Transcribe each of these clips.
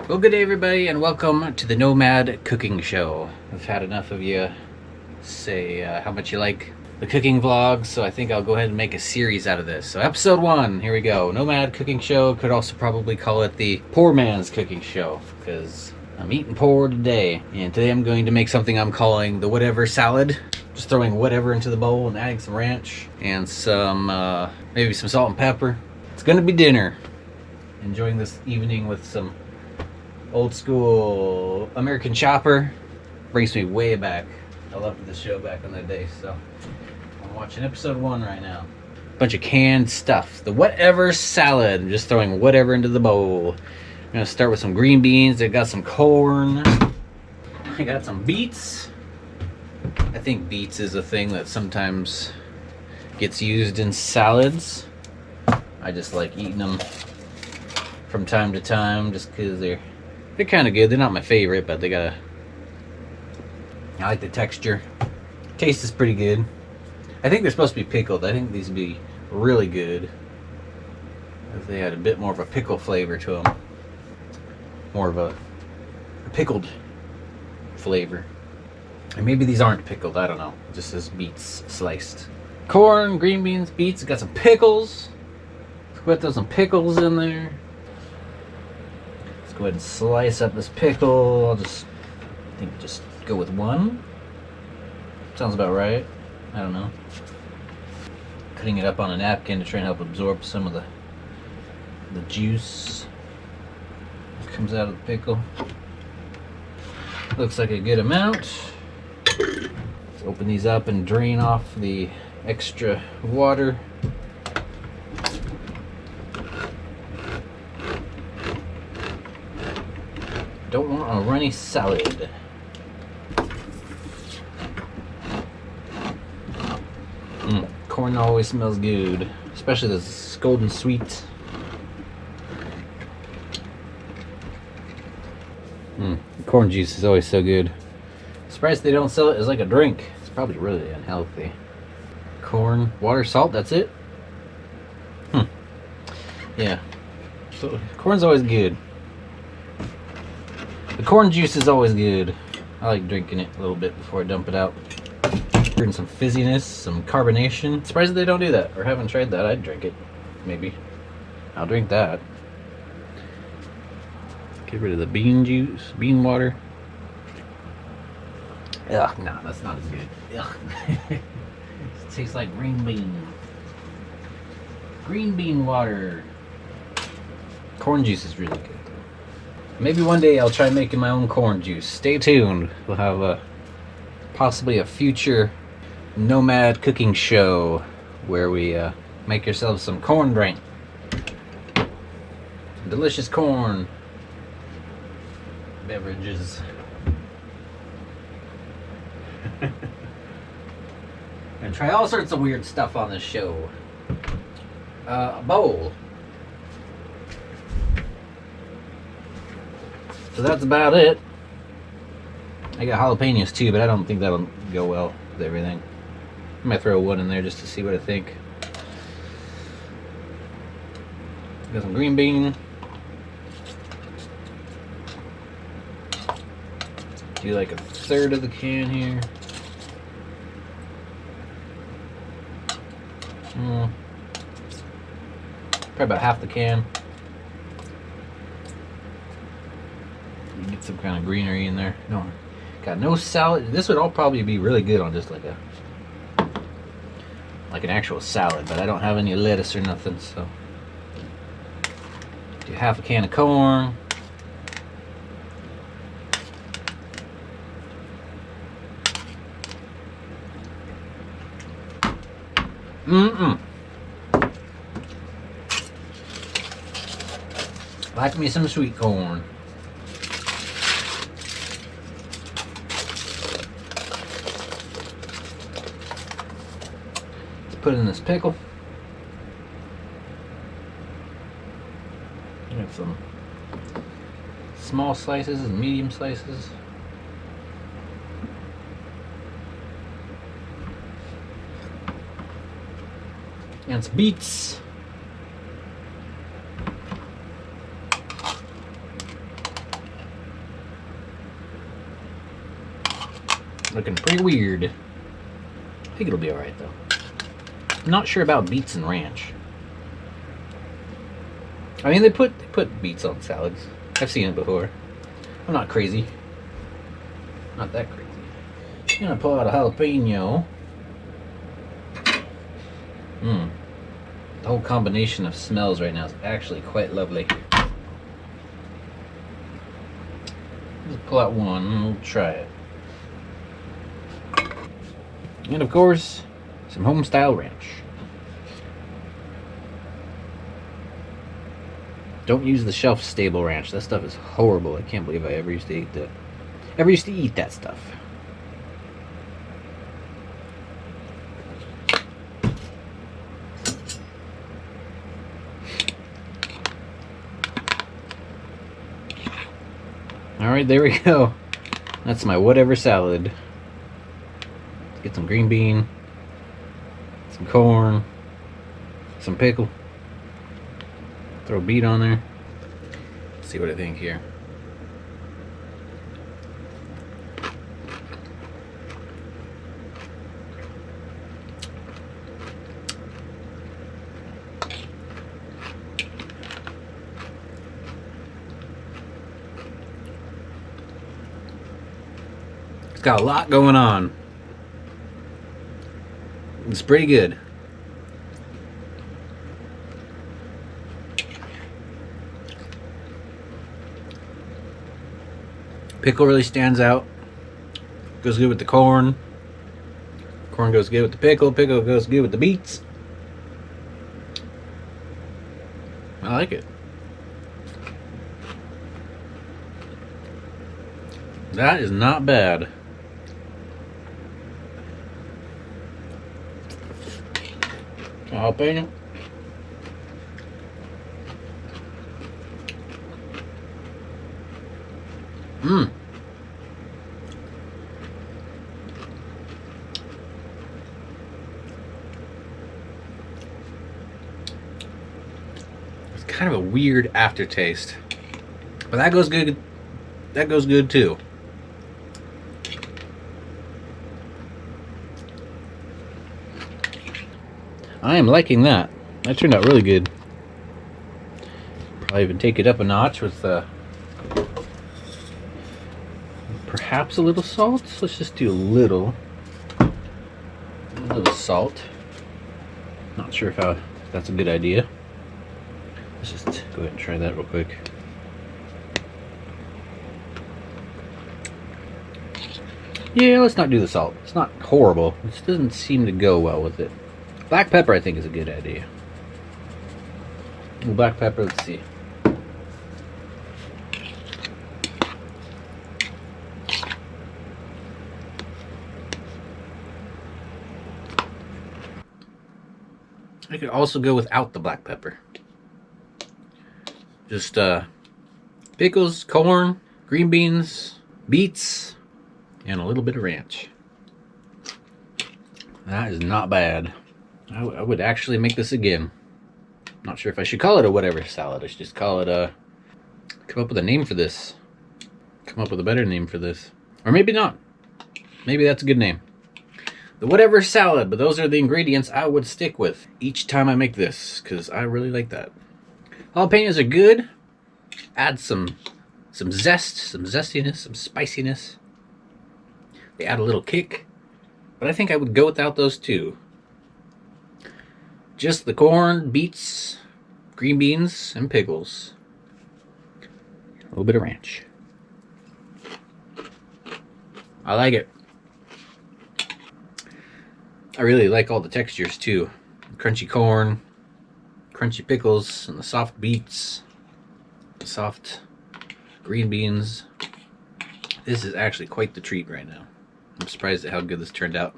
Well, good day, everybody, and welcome to the Nomad Cooking Show. I've had enough of you say how much you like the cooking vlogs, so I think I'll go ahead and make a series out of this. So episode 1, here we go. Nomad Cooking Show. Could also probably call it the Poor Man's Cooking Show, because I'm eating poor today. And today I'm going to make something I'm calling the whatever salad. Just throwing whatever into the bowl and adding some ranch and some, maybe some salt and pepper. It's gonna be dinner. Enjoying this evening with some old school American Chopper. Brings me way back. I loved this show back in the day, so I'm watching episode 1 right now. Bunch of canned stuff. The whatever salad. I'm just throwing whatever into the bowl. I'm gonna start with some green beans. I got some corn. I got some beets. I think beets is a thing that sometimes gets used in salads. I just like eating them from time to time just because they're kind of good. They're not my favorite, but I like the texture. Taste is pretty good. I think they're supposed to be pickled. I think these would be really good if they had a bit more of a pickle flavor to them. More of a pickled flavor. And maybe these aren't pickled, I don't know. It just says beets sliced. Corn, green beans, beets. Got some pickles. Let's go ahead and throw some pickles in there. Let's go ahead and slice up this pickle. I think just go with one. Sounds about right. I don't know. Cutting it up on a napkin to try and help absorb some of the juice that comes out of the pickle. Looks like a good amount. Let's open these up and drain off the extra water. Don't want a runny salad. Corn always smells good, especially this golden sweet. Corn juice is always so good. Surprised they don't sell it as like a drink. It's probably really unhealthy. Corn, water, salt, that's it? Yeah. So corn's always good. The corn juice is always good. I like drinking it a little bit before I dump it out. Getting some fizziness, some carbonation. Surprised they don't do that, or haven't tried that. I'd drink it, maybe. I'll drink that. Get rid of the bean juice, bean water. Ugh, no, that's not as good. Ugh. It tastes like green bean. Green bean water. Corn juice is really good. Maybe one day I'll try making my own corn juice. Stay tuned. We'll have possibly a future Nomad cooking show where we make yourselves some corn drink. Some delicious corn beverages. And try all sorts of weird stuff on this show. A bowl. So that's about it. I got jalapenos too, but I don't think that'll go well with everything. I might throw one in there just to see what I think. Got some green bean. Do like a third of the can here. Probably about half the can. Get some kind of greenery in there. No, got no salad. This would all probably be really good on just like an actual salad, but I don't have any lettuce or nothing, so do half a can of corn. Like me some sweet corn. Put in this pickle. I have some small slices and medium slices. And some beets. Looking pretty weird. I think it'll be alright though. I'm not sure about beets and ranch. I mean, they put beets on salads. I've seen it before. I'm not crazy. Not that crazy. I'm gonna pull out a jalapeno. The whole combination of smells right now is actually quite lovely. Let's pull out one and we'll try it. And of course, some home-style ranch. Don't use the shelf-stable ranch. That stuff is horrible. I can't believe I ever used to eat that. Ever used to eat that stuff. Alright, there we go. That's my whatever salad. Let's get some green bean, some corn, some pickle. Throw a beet on there. Let's see what I think here. It's got a lot going on. It's pretty good. Pickle really stands out. Goes good with the corn. Corn goes good with the pickle. Pickle goes good with the beets. I like it. That is not bad. Jalapeno. It's kind of a weird aftertaste, but that goes good. That goes good too. I am liking that. That turned out really good. Probably even take it up a notch with perhaps a little salt. Let's just do a little salt. Not sure if that's a good idea. Let's just go ahead and try that real quick. Yeah, let's not do the salt. It's not horrible. It just doesn't seem to go well with it. Black pepper, I think, is a good idea. Black pepper, let's see. I could also go without the black pepper. Just pickles, corn, green beans, beets, and a little bit of ranch. That is not bad. I would actually make this again. Not sure if I should call it a whatever salad. I should just call it come up with a name for this. Come up with a better name for this. Or maybe not. Maybe that's a good name. The whatever salad, but those are the ingredients I would stick with each time I make this, because I really like that. Jalapenos are good. Add some zest, some zestiness, some spiciness. They add a little kick. But I think I would go without those too. Just the corn, beets, green beans, and pickles. A little bit of ranch. I like it. I really like all the textures too. Crunchy corn, crunchy pickles, and the soft beets, the soft green beans. This is actually quite the treat right now. I'm surprised at how good this turned out.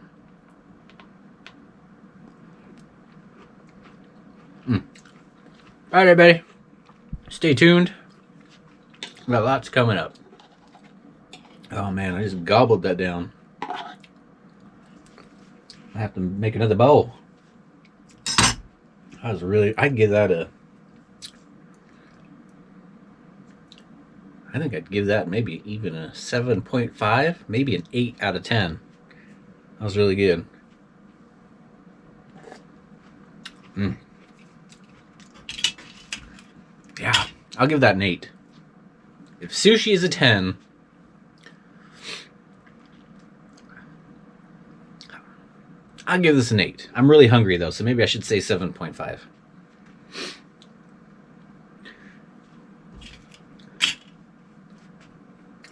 Alright, everybody. Stay tuned. We got lots coming up. Oh man, I just gobbled that down. I have to make another bowl. I'd give that I think I'd give that maybe even a 7.5, maybe an 8 out of 10. That was really good. Yeah, I'll give that an 8. If sushi is a 10, I'll give this an 8. I'm really hungry though, so maybe I should say 7.5.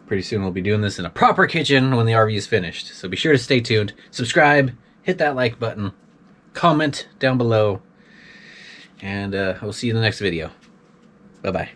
Pretty soon we'll be doing this in a proper kitchen when the RV is finished. So be sure to stay tuned, subscribe, hit that like button, comment down below, and we'll see you in the next video. Bye-bye.